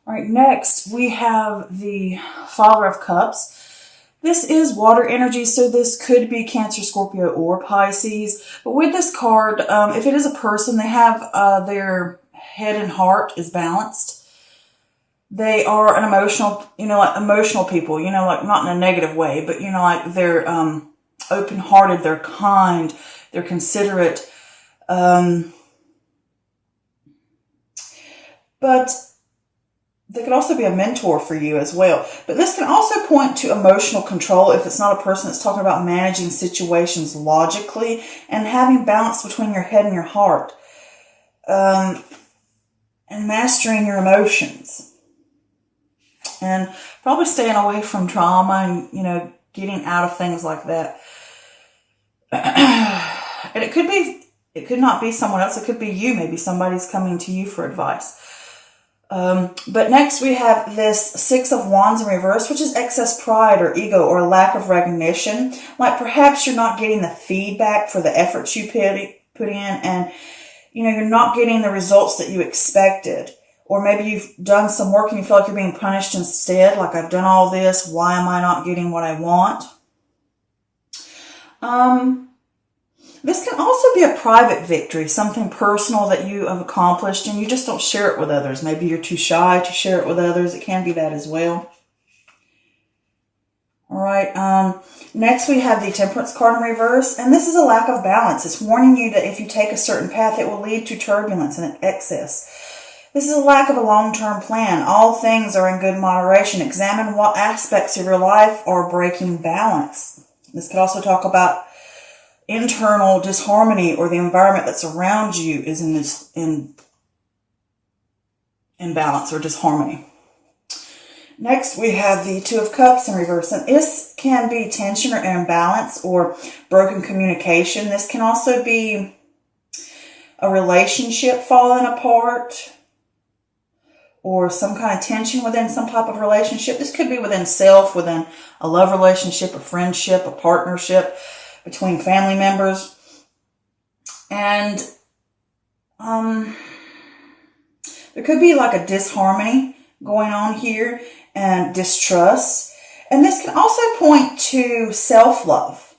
All right, next we have the Father of Cups. This is water energy, so this could be Cancer, Scorpio, or Pisces. But with this card, if it is a person, they have their head and heart is balanced. They are an emotional, like emotional people, like not in a negative way, but, like they're open-hearted, they're kind, they're considerate. But they could also be a mentor for you as well. But this can also point to emotional control if it's not a person that's talking about managing situations logically and having balance between your head and your heart. And mastering your emotions. And probably staying away from trauma and, getting out of things like that. And it could not be someone else. It could be you. Maybe somebody's coming to you for advice. But next we have this Six of Wands in reverse, which is excess pride or ego or lack of recognition. Like perhaps you're not getting the feedback for the efforts you put in, and you're not getting the results that you expected. Or maybe you've done some work and you feel like you're being punished instead. Like, I've done all this. Why am I not getting what I want? This can also be a private victory, something personal that you have accomplished and you just don't share it with others. Maybe you're too shy to share it with others. It can be that as well. All right. Next we have the Temperance card in reverse, and this is a lack of balance. It's warning you that if you take a certain path, it will lead to turbulence and excess. This is a lack of a long-term plan. All things are in good moderation. Examine what aspects of your life are breaking balance. This could also talk about internal disharmony, or the environment that's around you is in balance or disharmony. Next, we have the Two of Cups in reverse, and this can be tension or imbalance or broken communication. This can also be a relationship falling apart or some kind of tension within some type of relationship. This could be within self, within a love relationship, a friendship, a partnership, between family members. And there could be like a disharmony going on here and distrust. And this can also point to self-love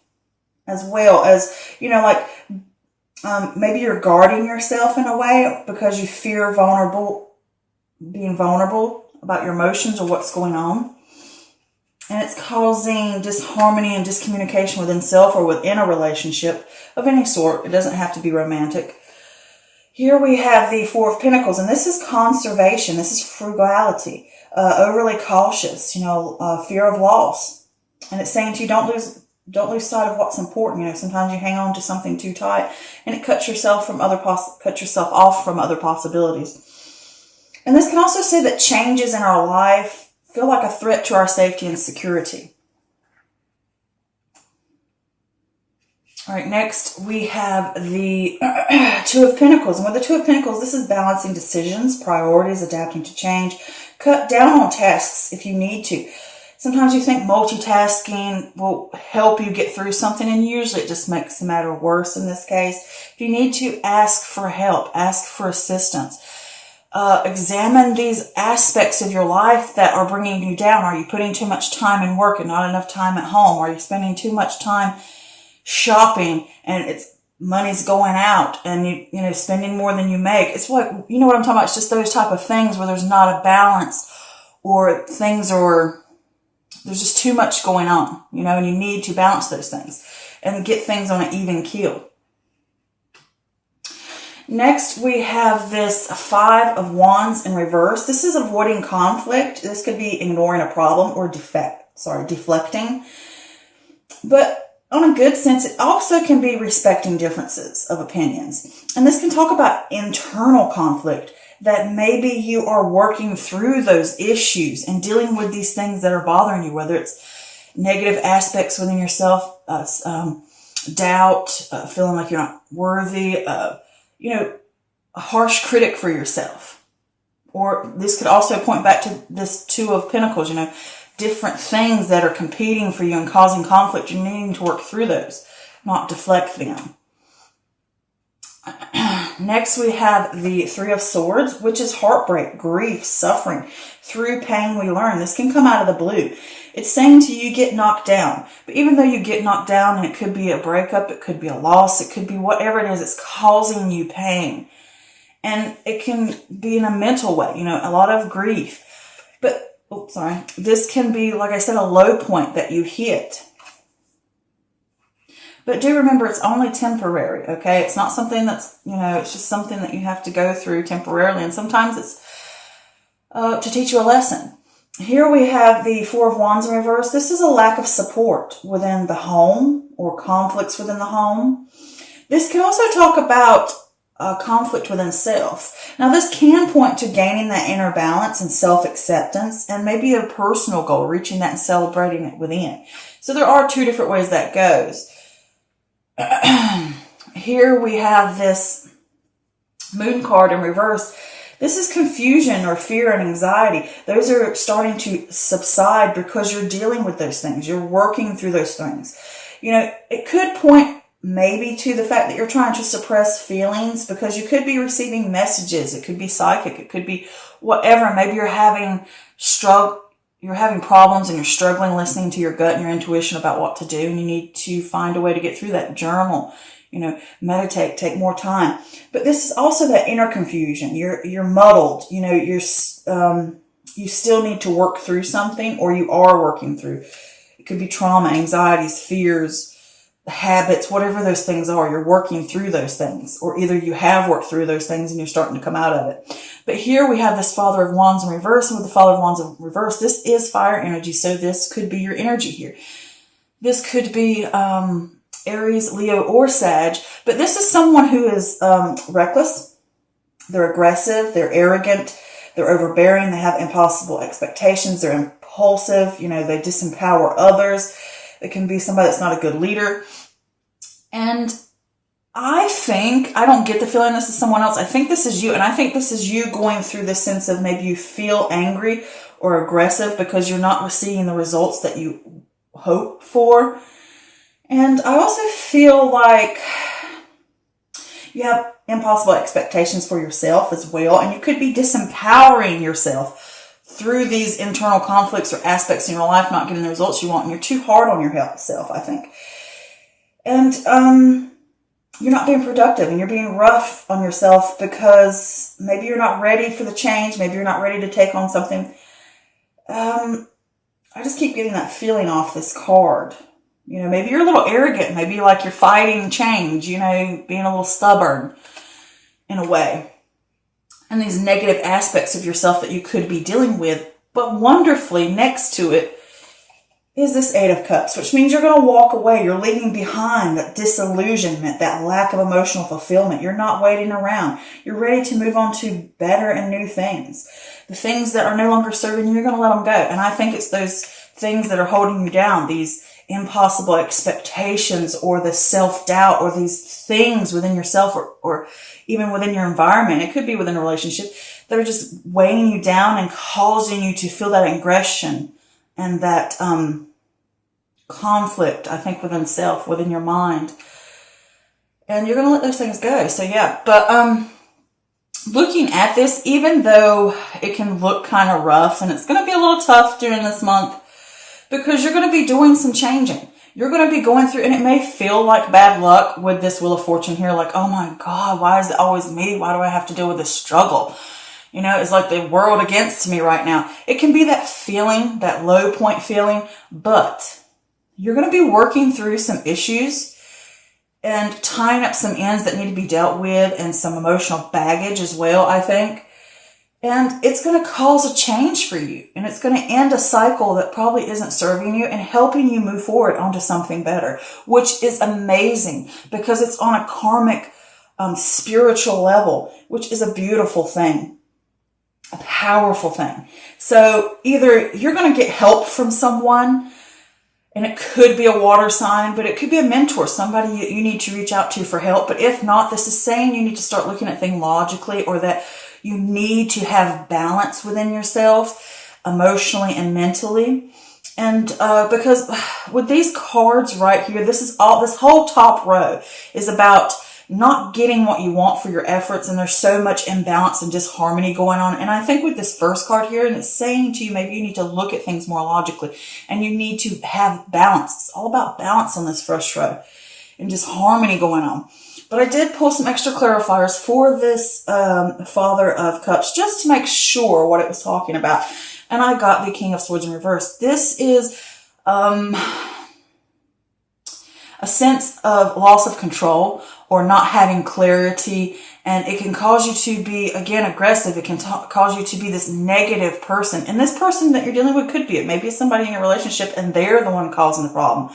as well as, maybe you're guarding yourself in a way because you fear being vulnerable about your emotions or what's going on. And it's causing disharmony and discommunication within self or within a relationship of any sort. It doesn't have to be romantic. Here we have the Four of Pentacles, and this is conservation. This is frugality, overly cautious, fear of loss. And it's saying to you, don't lose sight of what's important. Sometimes you hang on to something too tight, and it cuts yourself off from other possibilities. And this can also say that changes in our life feel like a threat to our safety and security. All right, next we have the Two of Pentacles. And with the Two of Pentacles, this is balancing decisions, priorities, adapting to change. Cut down on tasks if you need to. Sometimes you think multitasking will help you get through something, and usually it just makes the matter worse in this case. If you need to, ask for help, ask for assistance. Examine these aspects of your life that are bringing you down. Are you putting too much time in work and not enough time at home? Are you spending too much time shopping and money's going out and you spending more than you make? It's what I'm talking about. It's just those type of things where there's not a balance, or there's just too much going on, and you need to balance those things and get things on an even keel. Next, we have this Five of Wands in reverse. This is avoiding conflict. This could be ignoring a problem or deflecting. But on a good sense, it also can be respecting differences of opinions. And this can talk about internal conflict, that maybe you are working through those issues and dealing with these things that are bothering you, whether it's negative aspects within yourself, doubt, feeling like you're not worthy, a harsh critic for yourself. Or this could also point back to this Two of Pentacles, different things that are competing for you and causing conflict. You're needing to work through those, not deflect them. Next, we have the Three of Swords, which is heartbreak, grief, suffering. Through pain, we learn. This can come out of the blue. It's saying to you, get knocked down. But even though you get knocked down, and it could be a breakup, it could be a loss, it could be whatever it is, it's causing you pain. And it can be in a mental way, you know, a lot of grief. But, this can be, like I said, a low point that you hit. But do remember, it's only temporary, okay? It's not something that's, you know, it's just something that you have to go through temporarily. And sometimes it's to teach you a lesson. Here we have the Four of Wands in reverse. This is a lack of support within the home or conflicts within the home. This can also talk about conflict within self. Now, this can point to gaining that inner balance and self-acceptance and maybe a personal goal, reaching that and celebrating it within. So there are two different ways that goes. Here we have this Moon card in reverse. This is confusion or fear and anxiety. Those are starting to subside because you're dealing with those things. You're working through those things. You know, it could point maybe to the fact that you're trying to suppress feelings because you could be receiving messages. It could be psychic. It could be whatever. Maybe you're having problems and you're struggling listening to your gut and your intuition about what to do, and you need to find a way to get through that. Journal, you know, meditate, take more time. But this is also that inner confusion. You're muddled, you know, you still need to work through something, or you are working through. It could be trauma, anxieties, fears, habits, whatever those things are. You're working through those things, or either you have worked through those things and you're starting to come out of it. But here we have this Father of Wands in reverse, and with the Father of Wands in reverse, this is fire energy. So this could be your energy here. This could be Aries, Leo, or Sag, but this is someone who is reckless. They're aggressive. They're arrogant. They're overbearing. They have impossible expectations. They're impulsive. You know, they disempower others. It can be somebody that's not a good leader. And I don't get the feeling this is someone else. I think this is you. And I think this is you going through this sense of maybe you feel angry or aggressive because you're not receiving the results that you hope for. And I also feel like you have impossible expectations for yourself as well. And you could be disempowering yourself through these internal conflicts or aspects in your life, not getting the results you want. And you're too hard on yourself, I think. And you're not being productive, and you're being rough on yourself because maybe you're not ready for the change. Maybe you're not ready to take on something. I just keep getting that feeling off this card. You know, maybe you're a little arrogant. Maybe like you're fighting change, you know, being a little stubborn in a way. And these negative aspects of yourself that you could be dealing with. But wonderfully, next to it is this Eight of Cups, which means you're going to walk away. You're leaving behind that disillusionment, that lack of emotional fulfillment. You're not waiting around. You're ready to move on to better and new things. The things that are no longer serving you, you're going to let them go. And I think it's those things that are holding you down, these impossible expectations or the self-doubt or these things within yourself or even within your environment. It could be within a relationship that are just weighing you down and causing you to feel that aggression and that conflict, I think, within self, within your mind. And you're going to let those things go. So, yeah. But looking at this, even though it can look kind of rough, and it's going to be a little tough during this month because you're going to be doing some changing. You're going to be going through, and it may feel like bad luck with this Wheel of Fortune here. Like, oh my God, why is it always me? Why do I have to deal with this struggle? You know, it's like the world against me right now. It can be that feeling, that low point feeling, but you're going to be working through some issues and tying up some ends that need to be dealt with and some emotional baggage as well, I think. And it's going to cause a change for you. And it's going to end a cycle that probably isn't serving you and helping you move forward onto something better, which is amazing because it's on a karmic, spiritual level, which is a beautiful thing. A powerful thing. So either you're going to get help from someone, and it could be a water sign, but it could be a mentor, somebody you need to reach out to for help. But if not, this is saying you need to start looking at things logically, or that you need to have balance within yourself, emotionally and mentally. And because with these cards right here, this whole top row is about not getting what you want for your efforts, and there's so much imbalance and disharmony going on. And I think with this first card here, and it's saying to you, maybe you need to look at things more logically, and you need to have balance. It's all about balance on this first row, and just harmony going on. But I did pull some extra clarifiers for this Father of Cups, just to make sure what it was talking about. And I got the King of Swords in reverse. This is a sense of loss of control or not having clarity. And it can cause you to be, again, aggressive. It can cause you to be this negative person. And this person that you're dealing with could be it. Maybe it's somebody in your relationship and they're the one causing the problem.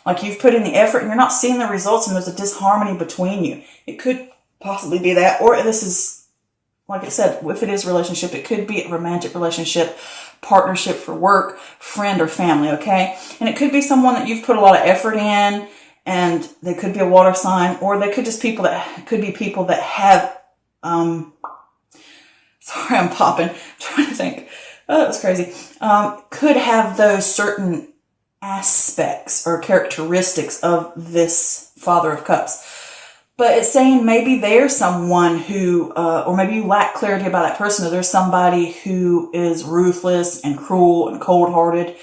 Like you've put in the effort and you're not seeing the results, and there's a disharmony between you. It could possibly be that. Or this is, like I said, if it is a relationship, it could be a romantic relationship, partnership for work, friend or family, okay? And it could be someone that you've put a lot of effort in, and they could be a water sign, or they could just people that have, sorry, I'm popping, I'm trying to think. Oh, that was crazy. Could have those certain aspects or characteristics of this Father of Cups. But it's saying maybe there's someone who, or maybe you lack clarity about that person, or there's somebody who is ruthless and cruel and cold-hearted.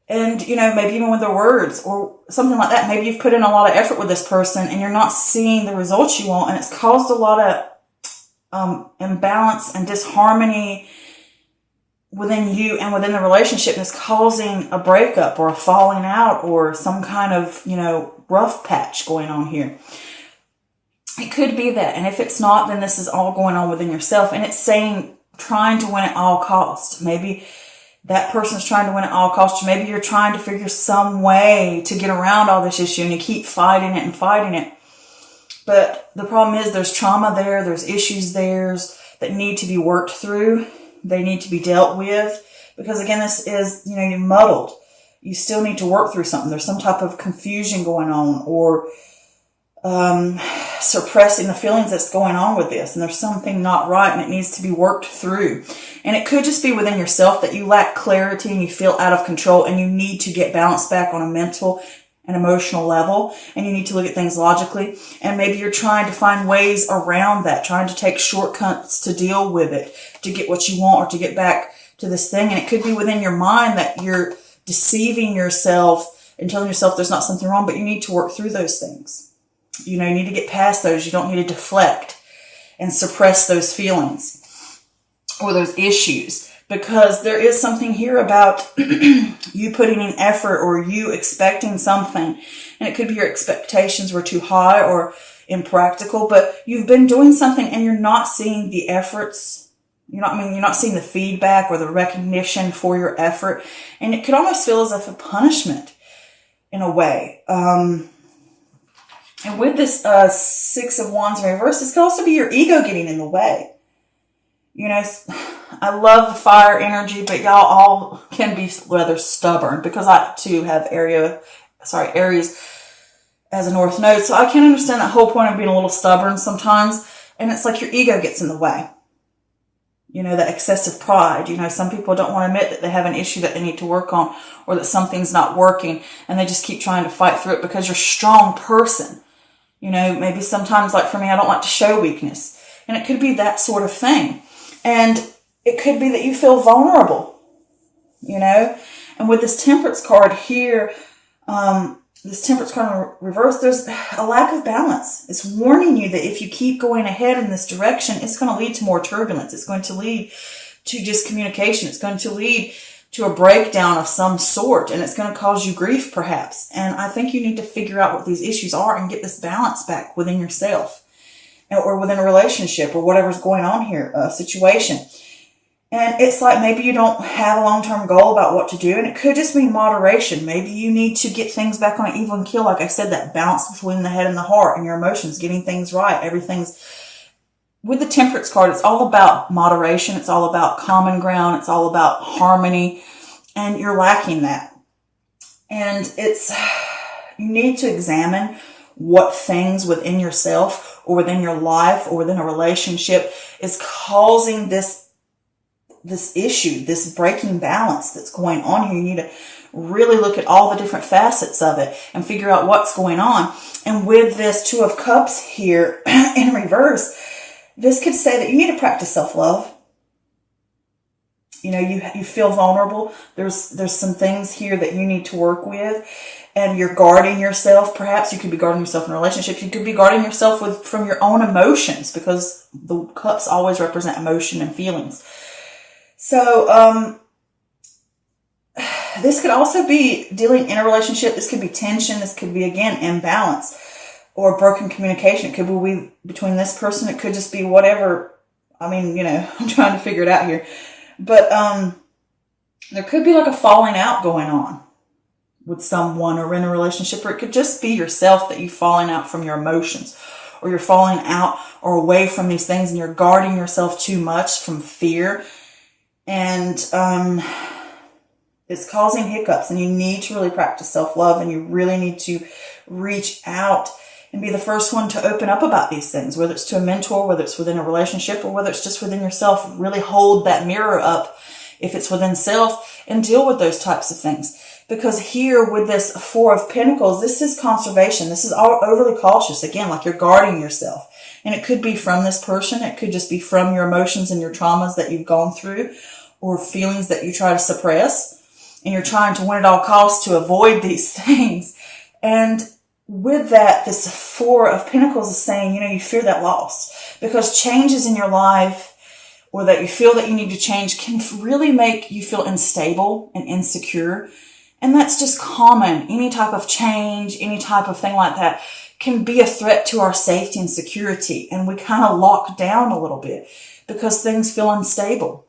And, you know, maybe even with their words or something like that. Maybe you've put in a lot of effort with this person and you're not seeing the results you want. And it's caused a lot of imbalance and disharmony within you and within the relationship. And it's causing a breakup or a falling out or some kind of, you know, rough patch going on here. It could be that. And if it's not, then this is all going on within yourself. And it's saying trying to win at all costs. Maybe that person's trying to win at all costs. Maybe you're trying to figure some way to get around all this issue and you keep fighting it and fighting it. But the problem is there's trauma there. There's issues there that need to be worked through. They need to be dealt with. Because again, this is, you know, you're muddled. You still need to work through something. There's some type of confusion going on, or suppressing the feelings that's going on with this, and there's something not right and it needs to be worked through. And it could just be within yourself that you lack clarity and you feel out of control and you need to get balanced back on a mental and emotional level, and you need to look at things logically. And maybe you're trying to find ways around that, trying to take shortcuts to deal with it, to get what you want or to get back to this thing. And it could be within your mind that you're deceiving yourself and telling yourself there's not something wrong, but you need to work through those things. You know, you need to get past those. You don't need to deflect and suppress those feelings or those issues, because there is something here about you putting in effort or you expecting something. And it could be your expectations were too high or impractical, but you've been doing something and you're not seeing the efforts. You're not seeing the feedback or the recognition for your effort. And it could almost feel as if a punishment in a way. And with this Six of Wands in reverse, this could also be your ego getting in the way. You know, I love the fire energy, but y'all all can be rather stubborn, because I too have Aries as a North Node. So I can understand that whole point of being a little stubborn sometimes. And it's like your ego gets in the way. You know, that excessive pride. You know, some people don't want to admit that they have an issue that they need to work on, or that something's not working, and they just keep trying to fight through it because you're a strong person. You know, maybe sometimes, like for me, I don't like to show weakness. And it could be that sort of thing. And it could be that you feel vulnerable, you know. And with this Temperance card here, this Temperance card in reverse, there's a lack of balance. It's warning you that if you keep going ahead in this direction, it's going to lead to more turbulence. It's going to lead to discommunication. It's going to lead to a breakdown of some sort, and it's going to cause you grief perhaps. And I think you need to figure out what these issues are and get this balance back within yourself or within a relationship or whatever's going on here, a situation. And it's like maybe you don't have a long-term goal about what to do, and it could just be moderation. Maybe you need to get things back on an even keel. Like I said, that balance between the head and the heart and your emotions, getting things right. Everything's with the Temperance card, it's all about moderation. It's all about common ground. It's all about harmony. And you're lacking that. And you need to examine what things within yourself or within your life or within a relationship is causing this this issue, this breaking balance that's going on here. You need to really look at all the different facets of it and figure out what's going on. And with this Two of Cups here in reverse, this could say that you need to practice self-love. You know, you feel vulnerable. There's some things here that you need to work with, and you're guarding yourself. Perhaps you could be guarding yourself in a relationship. You could be guarding yourself from your own emotions, because the cups always represent emotion and feelings. So, this could also be dealing in a relationship. This could be tension. This could be, again, imbalance or broken communication. It could be between this person. It could just be whatever. I mean, you know, I'm trying to figure it out here. But there could be like a falling out going on with someone or in a relationship, or it could just be yourself that you're falling out from your emotions, or you're falling out or away from these things and you're guarding yourself too much from fear. And it's causing hiccups, and you need to really practice self-love, and you really need to reach out and be the first one to open up about these things, whether it's to a mentor, whether it's within a relationship, or whether it's just within yourself. Really hold that mirror up if it's within self and deal with those types of things. Because here with this Four of Pentacles, this is conservation. This is all overly cautious. Again, like you're guarding yourself. And it could be from this person. It could just be from your emotions and your traumas that you've gone through, or feelings that you try to suppress. And you're trying to win at all costs to avoid these things. And with that, this Four of Pentacles is saying, you know, you fear that loss, because changes in your life, or that you feel that you need to change, can really make you feel unstable and insecure. And that's just common. Any type of change, any type of thing like that can be a threat to our safety and security. And we kind of lock down a little bit because things feel unstable.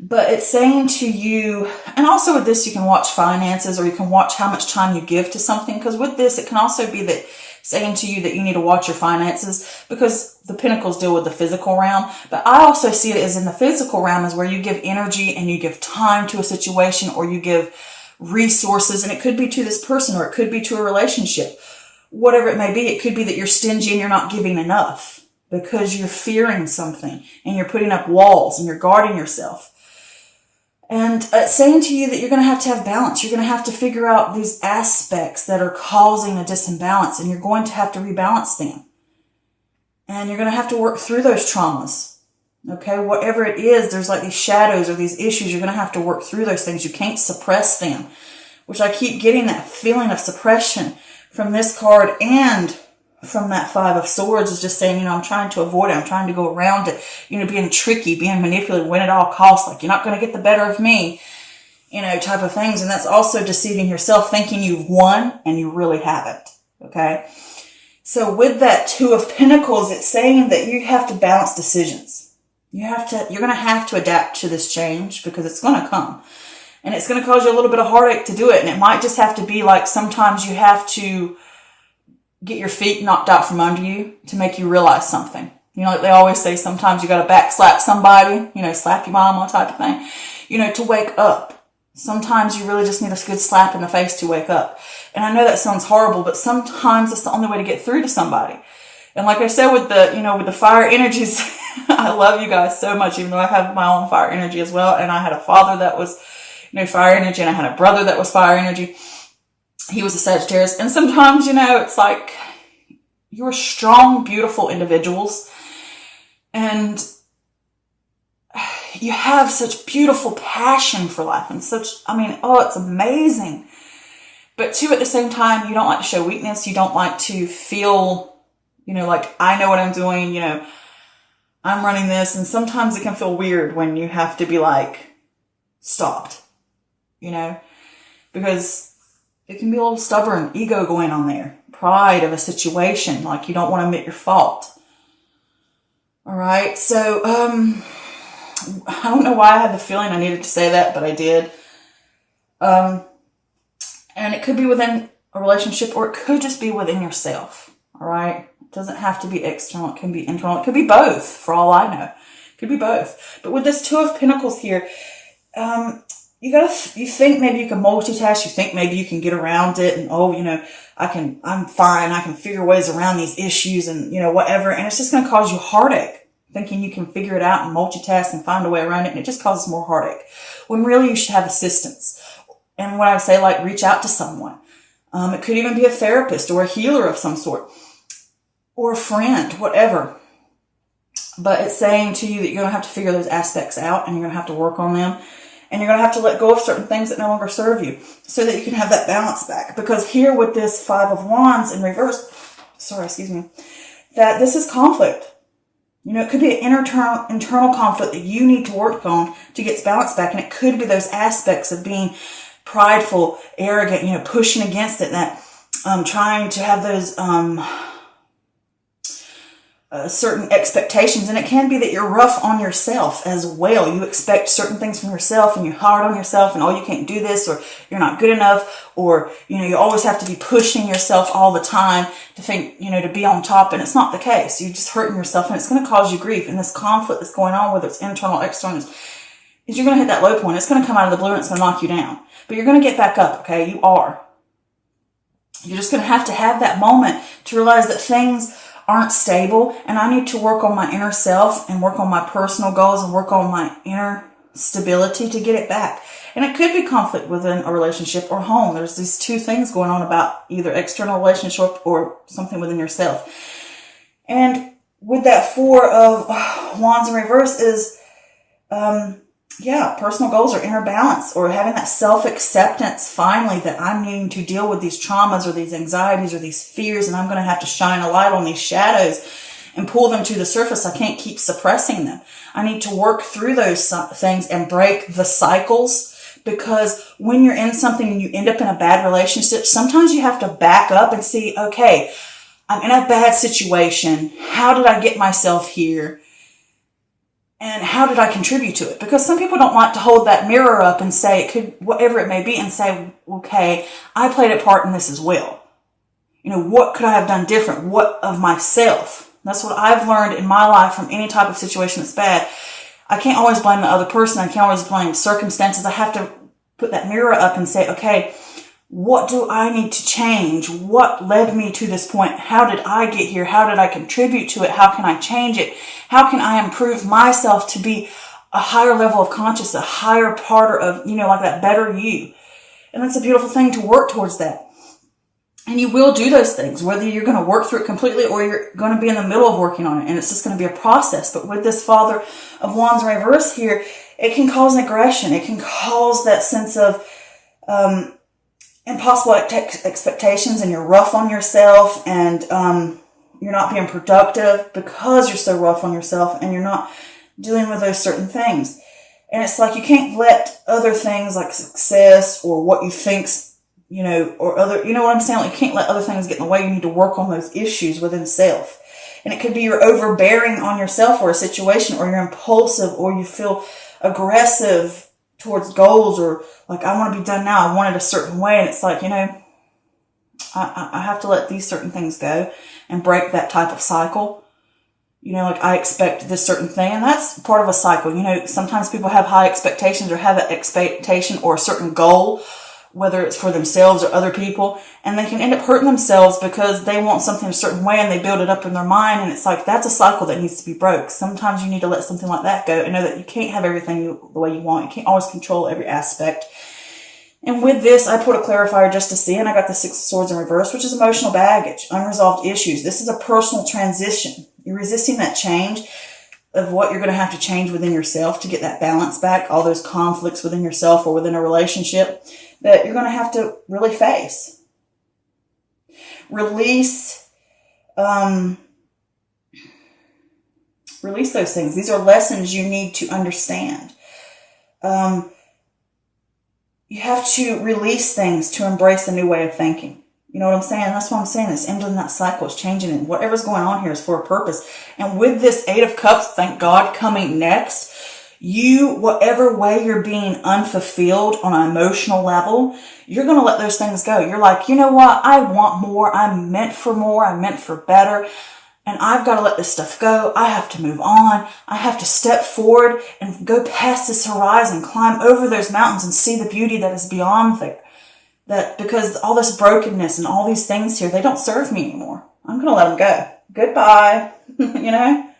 But it's saying to you, and also with this, you can watch finances, or you can watch how much time you give to something. Because with this, it can also be that saying to you that you need to watch your finances, because the Pentacles deal with the physical realm. But I also see it as in the physical realm is where you give energy and you give time to a situation, or you give resources. And it could be to this person, or it could be to a relationship. Whatever it may be, it could be that you're stingy and you're not giving enough because you're fearing something and you're putting up walls and you're guarding yourself. And it's saying to you that you're going to have balance. You're going to have to figure out these aspects that are causing a disimbalance, and you're going to have to rebalance them. And you're going to have to work through those traumas. Okay, whatever it is, there's like these shadows or these issues. You're going to have to work through those things. You can't suppress them, which I keep getting that feeling of suppression from this card and from that Five of Swords, is just saying, you know, I'm trying to avoid it. I'm trying to go around it, you know, being tricky, being manipulative, win at all costs. Like, you're not going to get the better of me, you know, type of things. And that's also deceiving yourself, thinking you've won and you really haven't. Okay. So with that Two of Pentacles, it's saying that you have to balance decisions. You're going to have to adapt to this change, because it's going to come, and it's going to cause you a little bit of heartache to do it. And it might just have to be like, sometimes you have to get your feet knocked out from under you to make you realize something. You know, like they always say, sometimes you got to back slap somebody, you know, slap your mama type of thing, you know, to wake up. Sometimes you really just need a good slap in the face to wake up. And I know that sounds horrible, but sometimes it's the only way to get through to somebody. And like I said, with the, you know, with the fire energies, I love you guys so much, even though I have my own fire energy as well. And I had a father that was, you know, fire energy, and I had a brother that was fire energy. He was a Sagittarius. And sometimes, you know, it's like, you're strong, beautiful individuals, and you have such beautiful passion for life, and such, I mean, oh, it's amazing. But too, at the same time, you don't like to show weakness. You don't like to feel, you know, like, I know what I'm doing, you know, I'm running this. And sometimes it can feel weird when you have to be like, stopped, you know, because it can be a little stubborn ego going on there. Pride of a situation. Like, you don't want to admit your fault. All right. So, I don't know why I had the feeling I needed to say that, but I did. And it could be within a relationship, or it could just be within yourself. All right. It doesn't have to be external. It can be internal. It could be both, for all I know. It could be both. But with this Two of Pentacles here, you think maybe you can multitask. You think maybe you can get around it, and, oh, you know, I'm fine. I can figure ways around these issues, and, you know, whatever. And it's just going to cause you heartache, thinking you can figure it out and multitask and find a way around it, and it just causes more heartache. When really you should have assistance. And when I say, like, reach out to someone, it could even be a therapist or a healer of some sort, or a friend, whatever. But it's saying to you that you're going to have to figure those aspects out, and you're going to have to work on them, and you're going to have to let go of certain things that no longer serve you so that you can have that balance back. Because here with this Five of Wands in reverse, that this is conflict. You know, it could be an internal conflict that you need to work on to get balance back. And it could be those aspects of being prideful, arrogant, you know, pushing against it, that trying to have those certain expectations. And it can be that you're rough on yourself as well. You expect certain things from yourself, and you're hard on yourself, and oh, you can't do this, or you're not good enough, or, you know, you always have to be pushing yourself all the time to think, you know, to be on top. And it's not the case. You're just hurting yourself, and it's going to cause you grief. And this conflict that's going on, whether it's internal or external, is you're going to hit that low point. It's going to come out of the blue, and it's going to knock you down. But you're going to get back up, okay? You are. You're just going to have that moment to realize that things aren't stable, and I need to work on my inner self and work on my personal goals and work on my inner stability to get it back. And it could be conflict within a relationship or home. There's these two things going on about either external relationship or something within yourself. And with that Four of Wands in reverse is, personal goals or inner balance, or having that self-acceptance finally that I'm needing to deal with these traumas or these anxieties or these fears, and I'm going to have to shine a light on these shadows and pull them to the surface. I can't keep suppressing them. I need to work through those things and break the cycles, because when you're in something and you end up in a bad relationship, sometimes you have to back up and see, okay, I'm in a bad situation. How did I get myself here? And how did I contribute to it? Because some people don't like to hold that mirror up and say, it could, whatever it may be, and say, okay, I played a part in this as well. You know, what could I have done different? What of myself? That's what I've learned in my life from any type of situation that's bad. I can't always blame the other person. I can't always blame circumstances. I have to put that mirror up and say, okay, what do I need to change? What led me to this point? How did I get here? How did I contribute to it? How can I change it? How can I improve myself to be a higher level of consciousness, a higher part of, you know, like that better you? And that's a beautiful thing to work towards that. And you will do those things, whether you're going to work through it completely or you're going to be in the middle of working on it. And it's just going to be a process. But with this Father of Wands in reverse here, it can cause an aggression. It can cause that sense of, impossible expectations, and you're rough on yourself, and you're not being productive because you're so rough on yourself and you're not dealing with those certain things. And it's like you can't let other things like success or what you think's, you know, or other, you know what I'm saying? Like you can't let other things get in the way. You need to work on those issues within self. And it could be you're overbearing on yourself or a situation, or you're impulsive, or you feel aggressive towards goals, or like, I want to be done now. I want it a certain way. And it's like, you know, I have to let these certain things go and break that type of cycle. You know, like I expect this certain thing, and that's part of a cycle. You know, sometimes people have high expectations or have an expectation or a certain goal, whether it's for themselves or other people, and they can end up hurting themselves because they want something a certain way and they build it up in their mind. And it's like, that's a cycle that needs to be broke. Sometimes you need to let something like that go and know that you can't have everything the way you want. You can't always control every aspect. And with this, I put a clarifier just to see, and I got the Six of Swords in reverse, which is emotional baggage, unresolved issues. This is a personal transition. You're resisting that change of what you're going to have to change within yourself to get that balance back, all those conflicts within yourself or within a relationship that you're going to have to really face. Release those things. These are lessons you need to understand. You have to release things to embrace a new way of thinking. You know what I'm saying? That's what I'm saying. It's ending that cycle. It's changing it. Whatever's going on here is for a purpose. And with this Eight of Cups, thank God, coming next, whatever way you're being unfulfilled on an emotional level, you're going to let those things go. You're like, you know what? I want more. I'm meant for more. I'm meant for better. And I've got to let this stuff go. I have to move on. I have to step forward and go past this horizon, climb over those mountains and see the beauty that is beyond there. That because all this brokenness and all these things here, they don't serve me anymore. I'm going to let them go. Goodbye. You know?